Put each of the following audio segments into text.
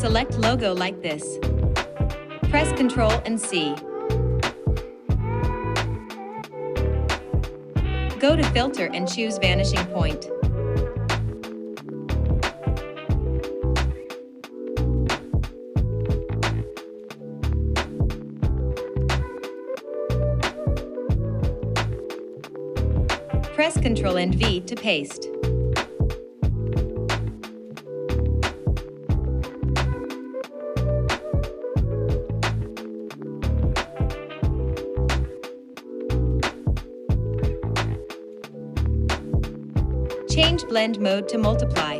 select logo like this. Press Ctrl and C. Go to Filter and choose Vanishing Point. Press Ctrl and V to paste. Change blend mode to multiply.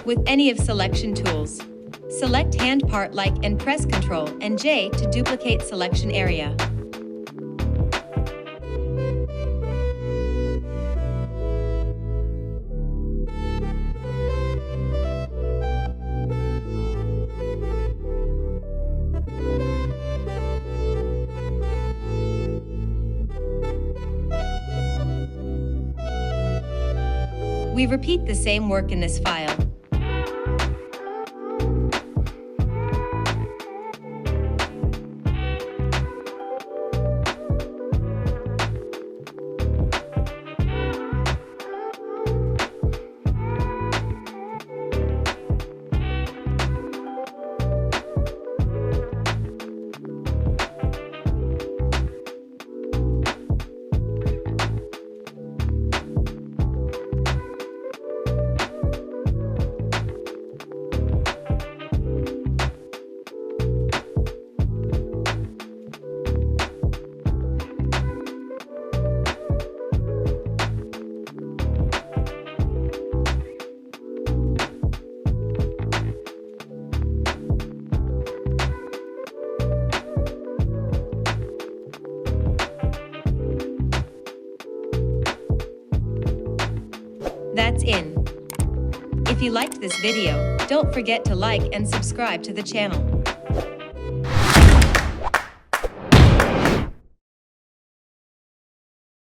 With any of selection tools, select hand part like and press Ctrl and J to duplicate selection area. We repeat the same work in this file. That's in. If you liked this video, don't forget to like and subscribe to the channel.